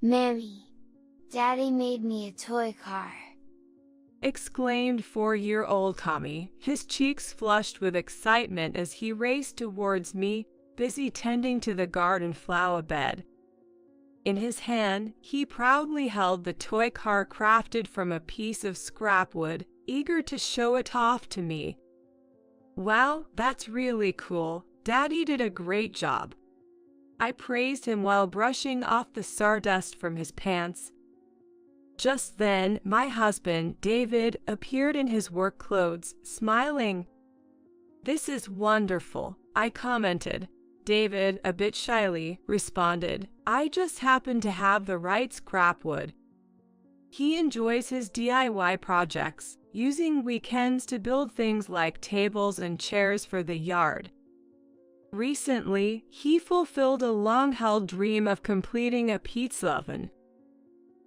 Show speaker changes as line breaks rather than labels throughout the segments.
Mammy, Daddy made me a toy car!
Exclaimed 4-year-old Tommy, his cheeks flushed with excitement as he raced towards me, busy tending to the garden flower bed. In his hand, he proudly held the toy car crafted from a piece of scrap wood, eager to show it off to me. "Wow, that's really cool. Daddy did a great job." I praised him while brushing off the sawdust from his pants. Just then, my husband, David, appeared in his work clothes, smiling. "This is wonderful," I commented. David, a bit shyly, responded, "I just happen to have the right scrap wood." He enjoys his DIY projects, using weekends to build things like tables and chairs for the yard. Recently, he fulfilled a long-held dream of completing a pizza oven.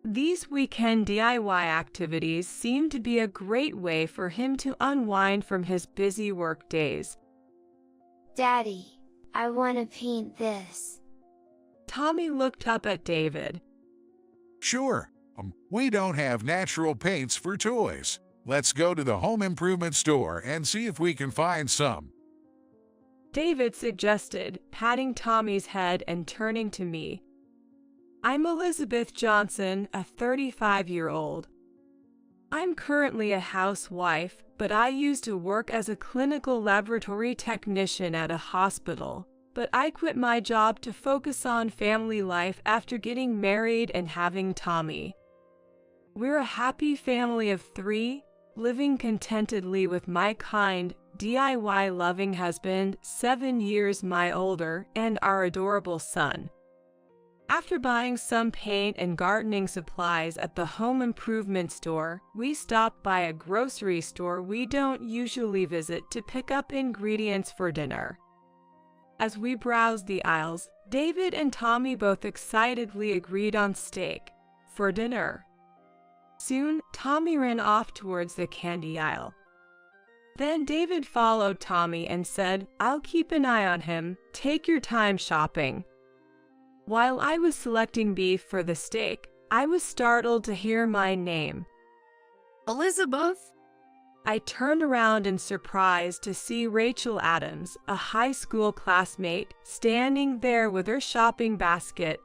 These weekend DIY activities seem to be a great way for him to unwind from his busy work days.
"Daddy, I want to paint this."
Tommy looked up at David.
Sure, we don't have natural paints for toys. Let's go to the home improvement store and see if we can find some.
David suggested, patting Tommy's head and turning to me. I'm Elizabeth Johnson, a 35-year-old. I'm currently a housewife, but I used to work as a clinical laboratory technician at a hospital. But I quit my job to focus on family life after getting married and having Tommy. We're a happy family of 3, living contentedly with my kind, DIY-loving husband, 7 years my older, and our adorable son. After buying some paint and gardening supplies at the home improvement store, we stopped by a grocery store we don't usually visit to pick up ingredients for dinner. As we browsed the aisles, David and Tommy both excitedly agreed on steak for dinner. Soon, Tommy ran off towards the candy aisle. Then David followed Tommy and said, "I'll keep an eye on him. Take your time shopping." While I was selecting beef for the steak, I was startled to hear my name.
"Elizabeth?"
I turned around in surprise to see Rachel Adams, a high school classmate, standing there with her shopping basket.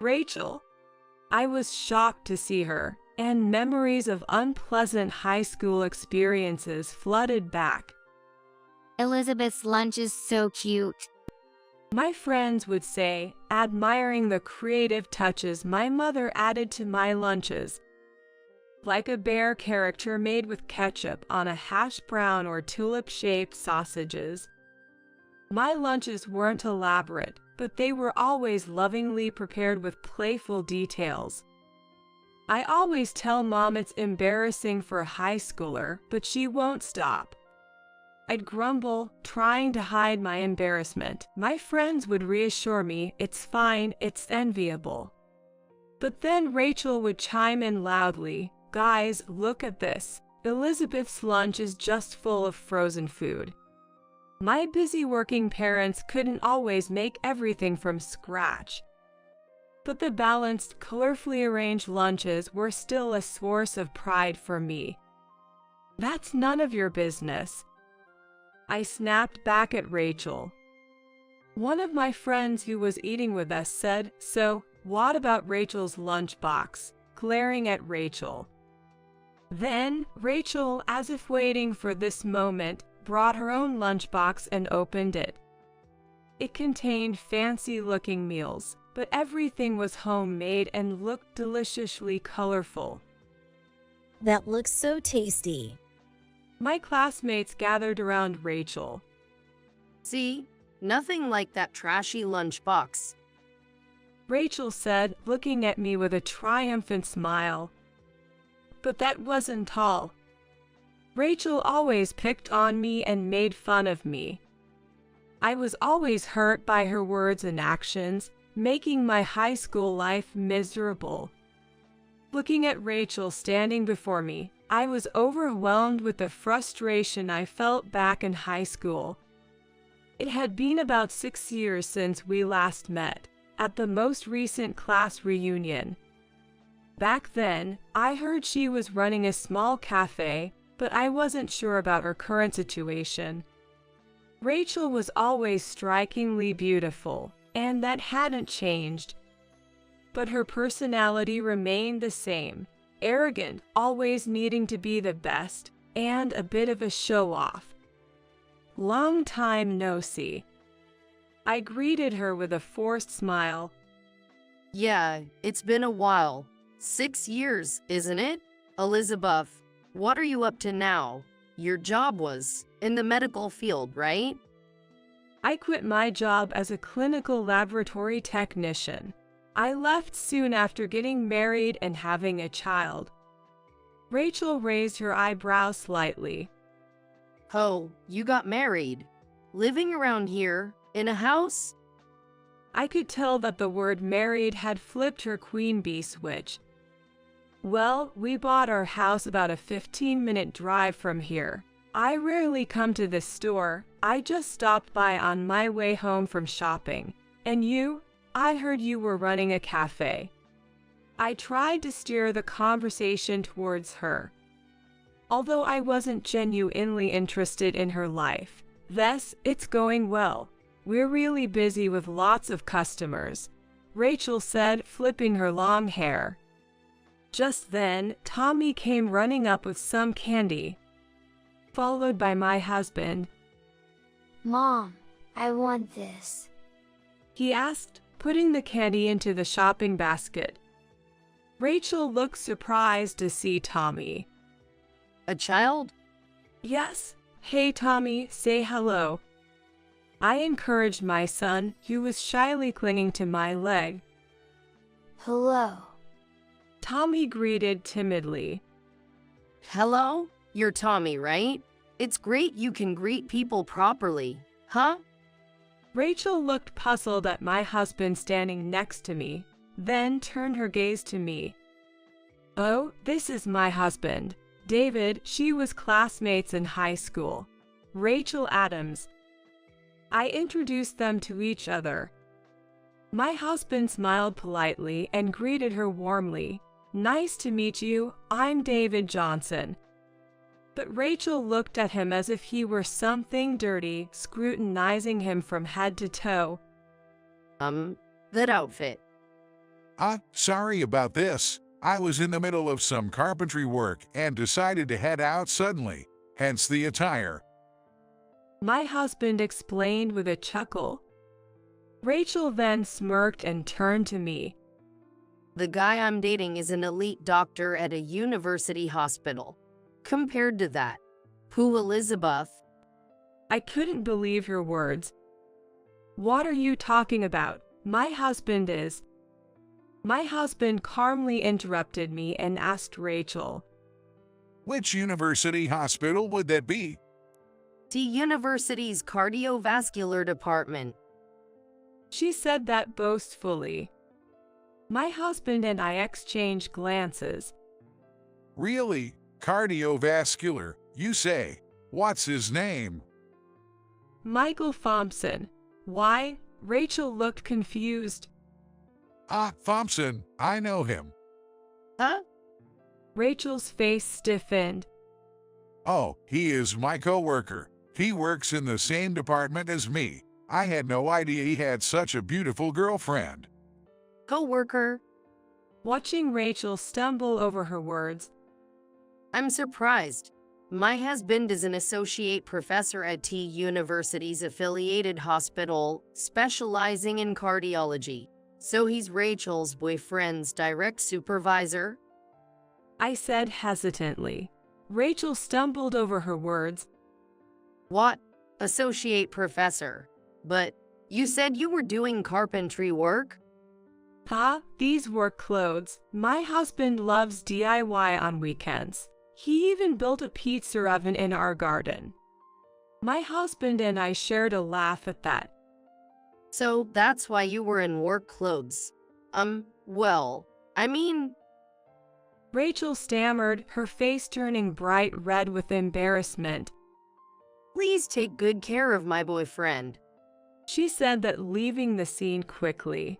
"Rachel?" I was shocked to see her, and memories of unpleasant high school experiences flooded back.
"Elizabeth's lunch is so cute,"
my friends would say, admiring the creative touches my mother added to my lunches. Like a bear character made with ketchup on a hash brown or tulip-shaped sausages. My lunches weren't elaborate, but they were always lovingly prepared with playful details. I always tell Mom it's embarrassing for a high schooler, but she won't stop. I'd grumble, trying to hide my embarrassment. My friends would reassure me, "It's fine, it's enviable." But then Rachel would chime in loudly, "Guys, look at this. Elizabeth's lunch is just full of frozen food." My busy working parents couldn't always make everything from scratch. But the balanced, colorfully arranged lunches were still a source of pride for me. "That's none of your business," I snapped back at Rachel. One of my friends who was eating with us said, "So, what about Rachel's lunchbox?" glaring at Rachel. Then, Rachel, as if waiting for this moment, brought her own lunchbox and opened it. It contained fancy-looking meals, but everything was homemade and looked deliciously colorful.
"That looks so tasty."
My classmates gathered around Rachel.
"See? Nothing like that trashy lunchbox,"
Rachel said, looking at me with a triumphant smile. But that wasn't all. Rachel always picked on me and made fun of me. I was always hurt by her words and actions, making my high school life miserable. Looking at Rachel standing before me, I was overwhelmed with the frustration I felt back in high school. It had been about 6 years since we last met. at the most recent class reunion. Back then, I heard she was running a small cafe, but I wasn't sure about her current situation. Rachel was always strikingly beautiful, and that hadn't changed. But her personality remained the same, arrogant, always needing to be the best, and a bit of a show-off. Long time no see. I greeted her with a forced smile.
Yeah, it's been a while. 6 years, isn't it? Elizabeth, what are you up to now? Your job was in the medical field, right?
I quit my job as a clinical laboratory technician. I left soon after getting married and having a child. Rachel raised her eyebrows slightly.
Oh, you got married. Living around here, in a house?
I could tell that the word married had flipped her queen bee switch. Well, we bought our house about a 15-minute drive from here. I rarely come to this store. I just stopped by on my way home from shopping. And you? I heard you were running a cafe. I tried to steer the conversation towards her. Although I wasn't genuinely interested in her life. Yes, it's going well. We're really busy with lots of customers, Rachel said, flipping her long hair. Just then, Tommy came running up with some candy, followed by my husband.
Mom, I want this.
He asked, putting the candy into the shopping basket. Rachel looked surprised to see Tommy.
A child?
Yes. Hey Tommy, say hello. I encouraged my son, who was shyly clinging to my leg.
Hello.
Tommy greeted timidly.
Hello? You're Tommy, right? It's great you can greet people properly, huh?
Rachel looked puzzled at my husband standing next to me, then turned her gaze to me. Oh, this is my husband, David. She was classmates in high school. Rachel Adams. I introduced them to each other. My husband smiled politely and greeted her warmly. Nice to meet you, I'm David Johnson. But Rachel looked at him as if he were something dirty, scrutinizing him from head to toe.
That outfit.
Sorry about this. I was in the middle of some carpentry work and decided to head out suddenly, hence the attire.
My husband explained with a chuckle. Rachel then smirked and turned to me.
The guy I'm dating is an elite doctor at a university hospital. Compared to that, who, Elizabeth?
I couldn't believe her words. What are you talking about? My husband calmly interrupted me and asked Rachel.
Which university hospital would that be?
The university's cardiovascular department.
She said that boastfully. My husband and I exchanged glances.
Really? Cardiovascular, you say? What's his name?
Michael Thompson. Why? Rachel looked confused.
Thompson, I know him.
Huh?
Rachel's face stiffened.
Oh, he is my coworker. He works in the same department as me. I had no idea he had such a beautiful girlfriend.
Coworker?
Watching Rachel stumble over her words.
I'm surprised. My husband is an associate professor at T University's affiliated hospital, specializing in cardiology. So he's Rachel's boyfriend's direct supervisor?
I said hesitantly. Rachel stumbled over her words.
What? Associate professor? But you said you were doing carpentry work?
These work clothes. My husband loves DIY on weekends. He even built a pizza oven in our garden. My husband and I shared a laugh at that.
So that's why you were in work clothes. Well, I mean...
Rachel stammered, her face turning bright red with embarrassment.
Please take good care of my boyfriend.
She said that, leaving the scene quickly.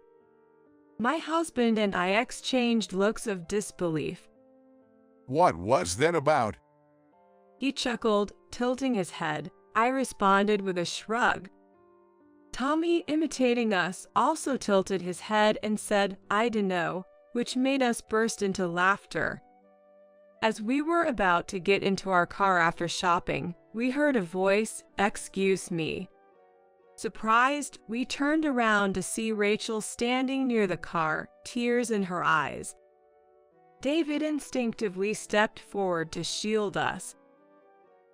My husband and I exchanged looks of disbelief.
What was that about?
He chuckled, tilting his head. I responded with a shrug. Tommy, imitating us, also tilted his head and said, "I dunno," which made us burst into laughter. As we were about to get into our car after shopping, we heard a voice, "Excuse me." Surprised, we turned around to see Rachel standing near the car, tears in her eyes. David instinctively stepped forward to shield us.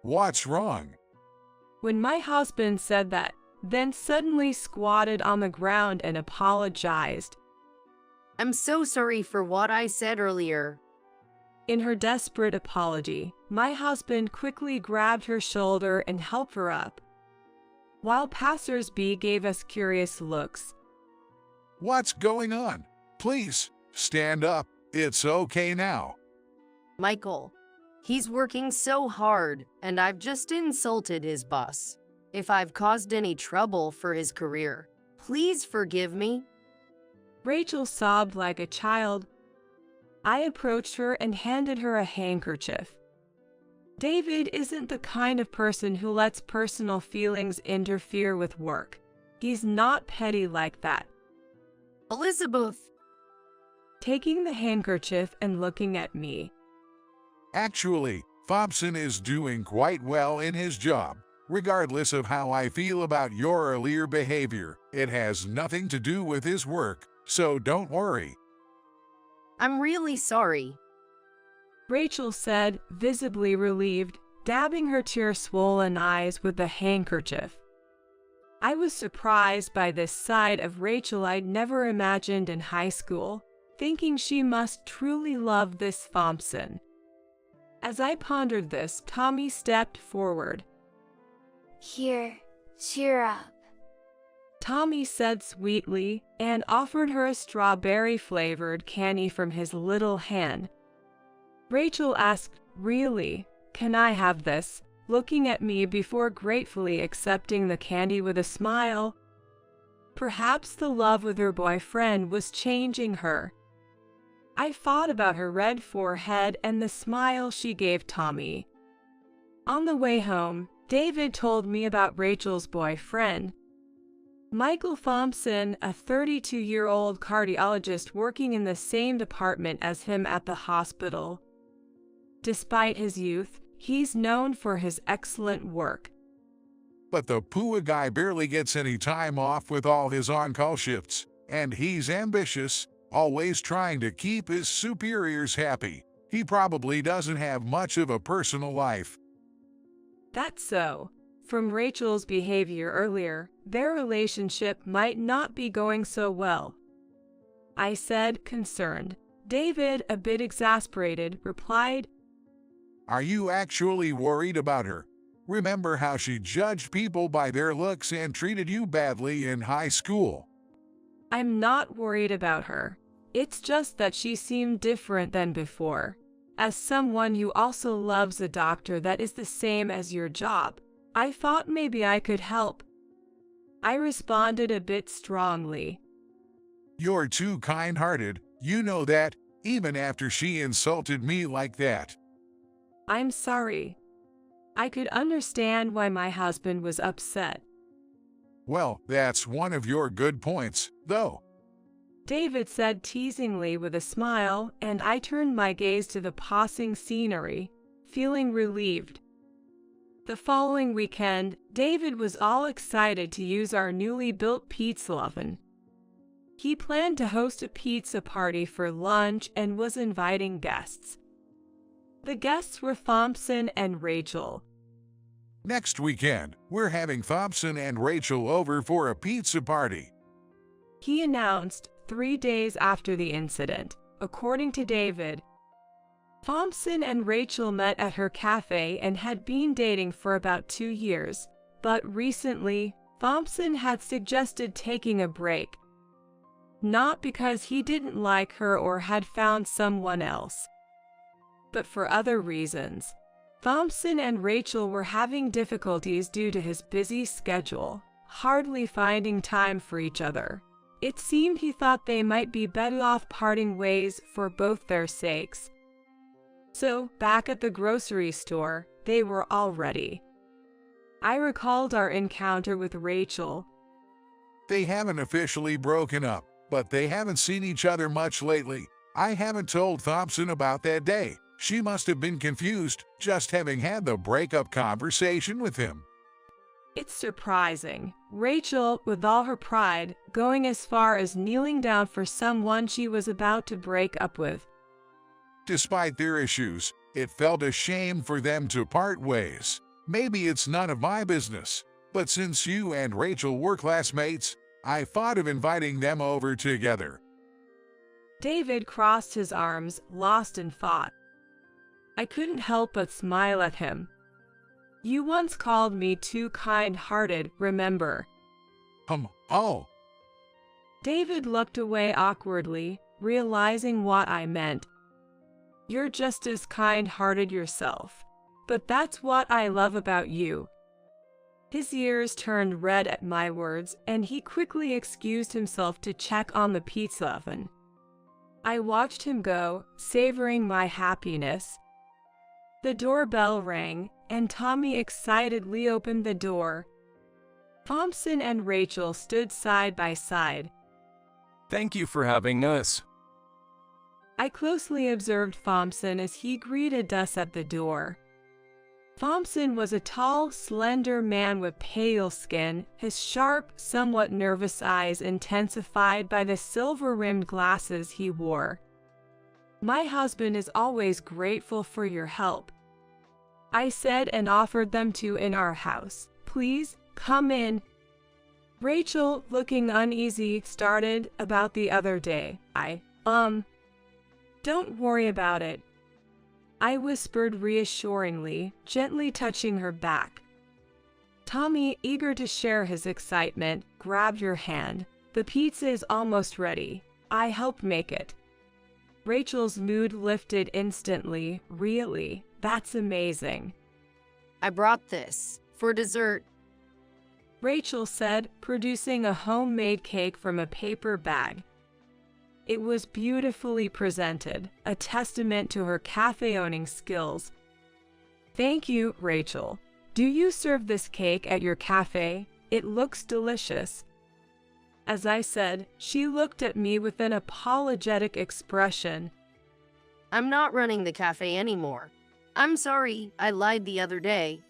What's wrong?
When my husband said that, then suddenly squatted on the ground and apologized.
I'm so sorry for what I said earlier.
In her desperate apology, my husband quickly grabbed her shoulder and helped her up, while passers-by gave us curious looks.
What's going on? Please, stand up. It's okay now.
Michael, he's working so hard, and I've just insulted his boss. If I've caused any trouble for his career, please forgive me.
Rachel sobbed like a child. I approached her and handed her a handkerchief. David isn't the kind of person who lets personal feelings interfere with work. He's not petty like that.
Elizabeth.
Taking the handkerchief and looking at me.
Actually, Thompson is doing quite well in his job. Regardless of how I feel about your earlier behavior, it has nothing to do with his work, so don't worry.
I'm really sorry.
Rachel said, visibly relieved, dabbing her tear-swollen eyes with the handkerchief. I was surprised by this side of Rachel I'd never imagined in high school, thinking she must truly love this Thompson. As I pondered this, Tommy stepped forward.
Here, cheer up.
Tommy said sweetly, and offered her a strawberry-flavored candy from his little hand. Rachel asked, "Really? Can I have this?" looking at me before gratefully accepting the candy with a smile. Perhaps the love with her boyfriend was changing her. I thought about her red forehead and the smile she gave Tommy. On the way home, David told me about Rachel's boyfriend, Michael Thompson, a 32-year-old cardiologist working in the same department as him at the hospital. Despite his youth, he's known for his excellent work.
But the PUA guy barely gets any time off with all his on-call shifts, and he's ambitious, always trying to keep his superiors happy. He probably doesn't have much of a personal life.
That's so. From Rachel's behavior earlier, their relationship might not be going so well. I said, concerned. David, a bit exasperated, replied,
Are you actually worried about her? Remember how she judged people by their looks and treated you badly in high school?
I'm not worried about her. It's just that she seemed different than before. As someone who also loves a doctor that is the same as your job, I thought maybe I could help. I responded a bit strongly.
You're too kind-hearted, you know that, even after she insulted me like that.
I'm sorry. I could understand why my husband was upset.
Well, that's one of your good points, though.
David said teasingly with a smile, and I turned my gaze to the passing scenery, feeling relieved. The following weekend, David was all excited to use our newly built pizza oven. He planned to host a pizza party for lunch and was inviting guests. The guests were Thompson and Rachel.
Next weekend, we're having Thompson and Rachel over for a pizza party,
He announced 3 days after the incident. According to David, Thompson and Rachel met at her cafe and had been dating for about 2 years, but recently, Thompson had suggested taking a break. Not because he didn't like her or had found someone else, but for other reasons. Thompson and Rachel were having difficulties due to his busy schedule, hardly finding time for each other. It seemed he thought they might be better off parting ways for both their sakes. So, back at the grocery store, they were all ready. I recalled our encounter with Rachel.
They haven't officially broken up, but they haven't seen each other much lately. I haven't told Thompson about that day. She must have been confused, just having had the breakup conversation with him.
It's surprising. Rachel, with all her pride, going as far as kneeling down for someone she was about to break up with.
Despite their issues, it felt a shame for them to part ways. Maybe it's none of my business, but since you and Rachel were classmates, I thought of inviting them over together.
David crossed his arms, lost in thought. I couldn't help but smile at him. You once called me too kind-hearted, remember?
Oh.
David looked away awkwardly, realizing what I meant. You're just as kind-hearted yourself. But that's what I love about you. His ears turned red at my words, and he quickly excused himself to check on the pizza oven. I watched him go, savoring my happiness. The doorbell rang, and Tommy excitedly opened the door. Thompson and Rachel stood side by side.
Thank you for having us.
I closely observed Thompson as he greeted us at the door. Thompson was a tall, slender man with pale skin, his sharp, somewhat nervous eyes intensified by the silver-rimmed glasses he wore. My husband is always grateful for your help, I said and offered them to in our house. Please, come in. Rachel, looking uneasy, started about the other day. Don't worry about it, I whispered reassuringly, gently touching her back. Tommy, eager to share his excitement, grabbed her hand. The pizza is almost ready. I helped make it. Rachel's mood lifted instantly. Really? That's amazing.
I brought this for dessert.
Rachel said, producing a homemade cake from a paper bag. It was beautifully presented, a testament to her cafe-owning skills. Thank you, Rachel. Do you serve this cake at your cafe? It looks delicious. As I said, she looked at me with an apologetic expression.
I'm not running the cafe anymore. I'm sorry, I lied the other day.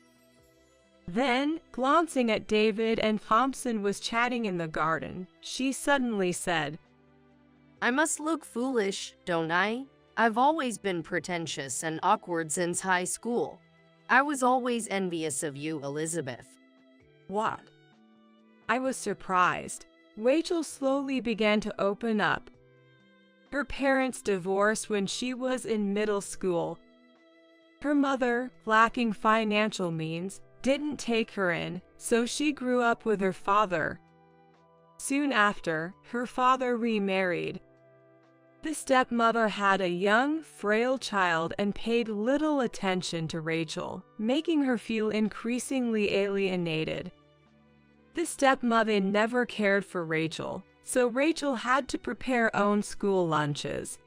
Then, glancing at David and Thompson was chatting in the garden, she suddenly said,
I must look foolish, don't I? I've always been pretentious and awkward since high school. I was always envious of you, Elizabeth.
What? I was surprised. Rachel slowly began to open up. Her parents divorced when she was in middle school. Her mother, lacking financial means, didn't take her in, so she grew up with her father. Soon after, her father remarried. The stepmother had a young, frail child and paid little attention to Rachel, making her feel increasingly alienated. The stepmother never cared for Rachel, so Rachel had to prepare own school lunches.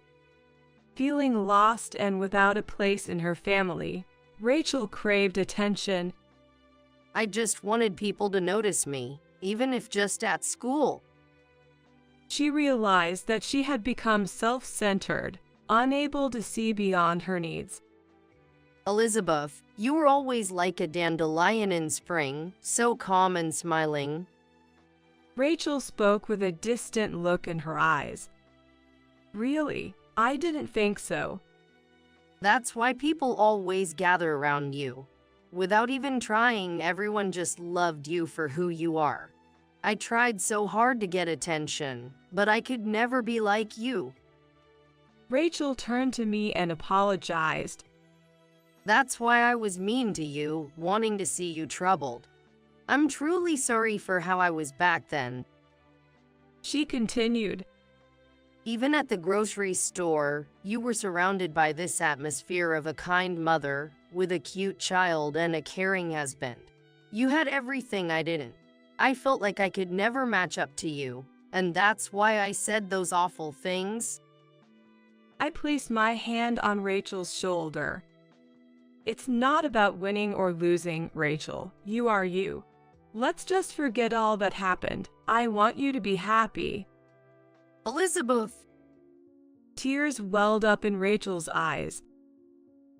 Feeling lost and without a place in her family, Rachel craved attention.
I just wanted people to notice me, even if just at school.
She realized that she had become self-centered, unable to see beyond her needs.
Elizabeth, you were always like a dandelion in spring, so calm and smiling.
Rachel spoke with a distant look in her eyes. Really? I didn't think so.
That's why people always gather around you. Without even trying, everyone just loved you for who you are. I tried so hard to get attention, but I could never be like you.
Rachel turned to me and apologized.
That's why I was mean to you, wanting to see you troubled. I'm truly sorry for how I was back then.
She continued.
Even at the grocery store, you were surrounded by this atmosphere of a kind mother, with a cute child and a caring husband. You had everything I didn't. I felt like I could never match up to you, And that's why I said those awful things?
I placed my hand on Rachel's shoulder. It's not about winning or losing, Rachel. You are you. Let's just forget all that happened. I want you to be happy.
Elizabeth!
Tears welled up in Rachel's eyes.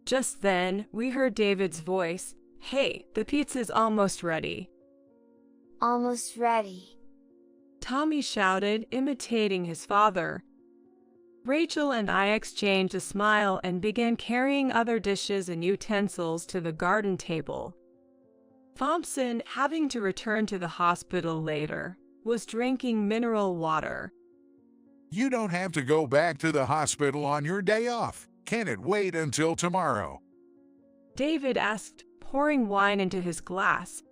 Just then, we heard David's voice. Hey, the pizza's almost ready.
Almost ready.
Tommy shouted, imitating his father. Rachel and I exchanged a smile and began carrying other dishes and utensils to the garden table. Thompson, having to return to the hospital later, was drinking mineral water.
You don't have to go back to the hospital on your day off. Can it wait until tomorrow?
David asked, pouring wine into his glass.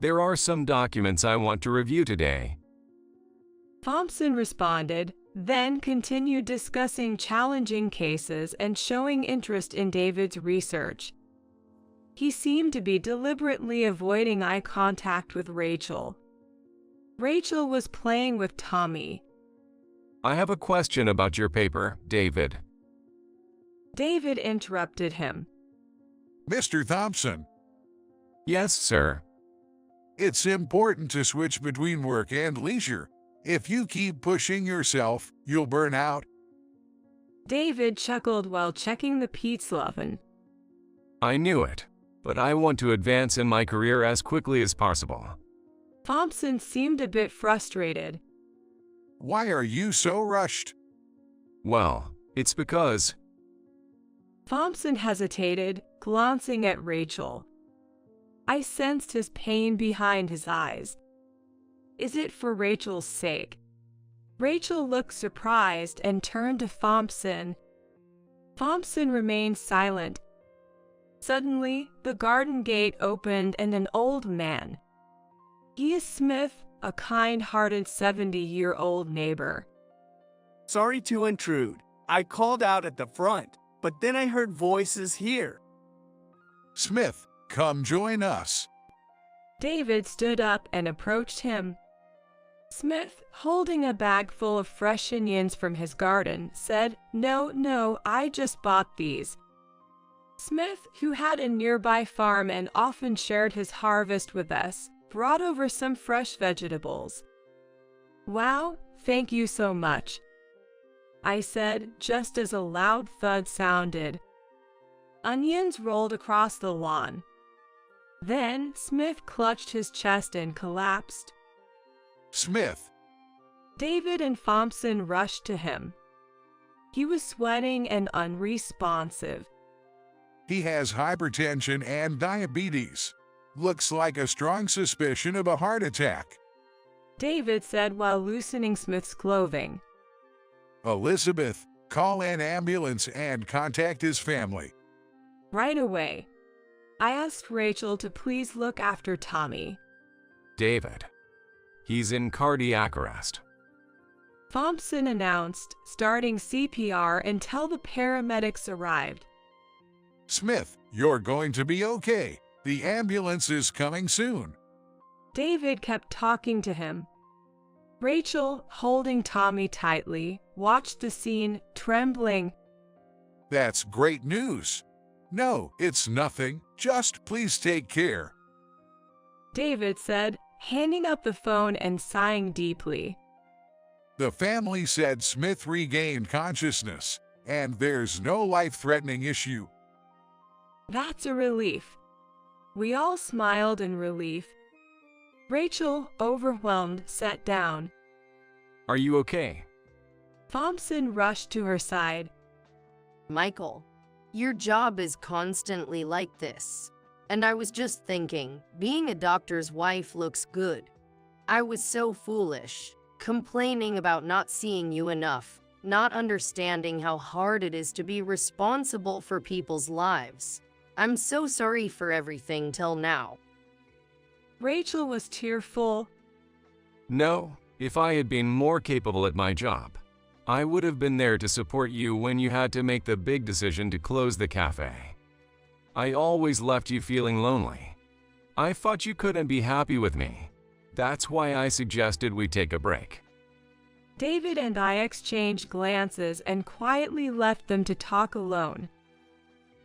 There are some documents I want to review today.
Thompson responded, then continued discussing challenging cases and showing interest in David's research. He seemed to be deliberately avoiding eye contact with Rachel. Rachel was playing with Tommy.
I have a question about your paper, David.
David interrupted him.
Mr. Thompson,
Yes, sir.
it's important to switch between work and leisure. If you keep pushing yourself, you'll burn out.
David chuckled while checking the pizza oven.
I knew it, but I want to advance in my career as quickly as possible.
Thompson seemed a bit frustrated.
Why are you so rushed?
Well, it's because
Thompson hesitated, glancing at Rachel. I sensed his pain behind his eyes. Is it for Rachel's sake? Rachel looked surprised and turned to Thompson. Thompson remained silent. Suddenly, the garden gate opened and an old man. He is Smith, a kind-hearted 70-year-old neighbor.
Sorry to intrude. I called out at the front, but then I heard voices here.
Smith, come join us.
David stood up and approached him. Smith, holding a bag full of fresh onions from his garden, said, No, I just bought these. Smith, who had a nearby farm and often shared his harvest with us, brought over some fresh vegetables. Wow, thank you so much, I said, just as a loud thud sounded. Onions rolled across the lawn. Then Smith clutched his chest and collapsed.
Smith,
David and Thompson rushed to him. He was sweating and unresponsive.
he has hypertension and diabetes. Looks like a strong suspicion of a heart attack.
David said while loosening Smith's clothing.
Elizabeth, call an ambulance and contact his family.
Right away. I asked Rachel to please look after Tommy.
David. He's in cardiac arrest.
Thompson announced, starting CPR until the paramedics arrived.
Smith, you're going to be okay. The ambulance is coming soon.
David kept talking to him. Rachel, holding Tommy tightly, watched the scene, trembling.
That's great news. No, it's nothing. Just please take care.
David said, handing up the phone and sighing deeply.
The family said Smith regained consciousness, and there's no life-threatening issue.
That's a relief. We all smiled in relief. Rachel, overwhelmed, sat down.
Are you okay?
Thompson rushed to her side.
Michael, your job is constantly like this. And I was just thinking, being a doctor's wife looks good. I was so foolish, complaining about not seeing you enough, not understanding how hard it is to be responsible for people's lives. I'm so sorry for everything till now.
Rachel was tearful.
No, if I had been more capable at my job, I would have been there to support you when you had to make the big decision to close the cafe. I always left you feeling lonely. I thought you couldn't be happy with me. That's why I suggested we take a break.
David and I exchanged glances and quietly left them to talk alone.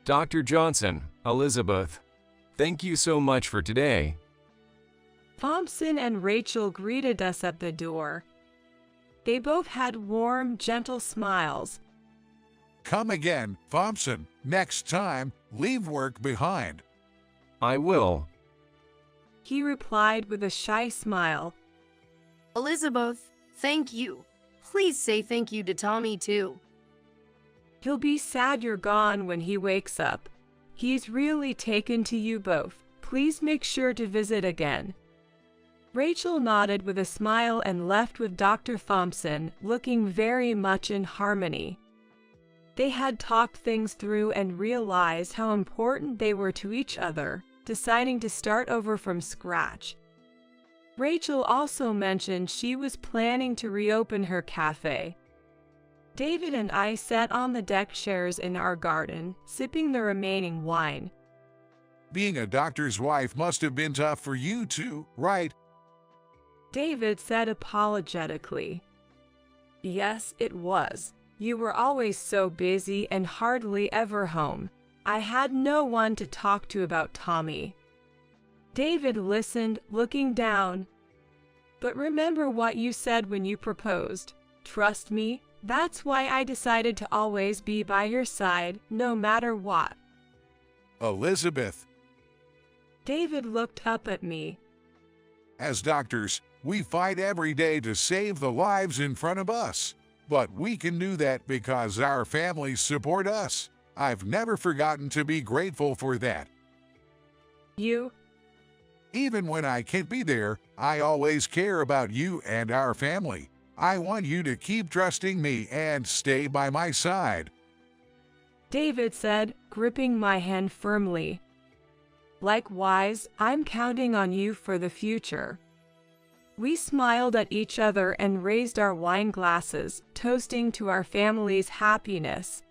Dr. Johnson, Elizabeth, thank you so much for today.
Thompson and Rachel greeted us at the door. They both had warm, gentle smiles.
Come again, Thompson. Next time, leave work behind.
I will.
He replied with a shy smile.
Elizabeth, thank you. Please say thank you to Tommy too.
He'll be sad you're gone when he wakes up. He's really taken to you both. Please make sure to visit again. Rachel nodded with a smile and left with Dr. Thompson, looking very much in harmony. They had talked things through and realized how important they were to each other, deciding to start over from scratch. Rachel also mentioned she was planning to reopen her cafe. David and I sat on the deck chairs in our garden, sipping the remaining wine.
Being a doctor's wife must have been tough for you too, right?
David said apologetically. Yes, it was. You were always so busy and hardly ever home. I had no one to talk to about Tommy. David listened, looking down. But remember what you said when you proposed. Trust me, that's why I decided to always be by your side, no matter what.
Elizabeth,
David looked up at me.
as doctors, we fight every day to save the lives in front of us. But we can do that because our families support us. I've never forgotten to be grateful for that.
You?
Even when I can't be there, I always care about you and our family. I want you to keep trusting me and stay by my side.
David said, gripping my hand firmly. Likewise, I'm counting on you for the future. We smiled at each other and raised our wine glasses, toasting to our family's happiness.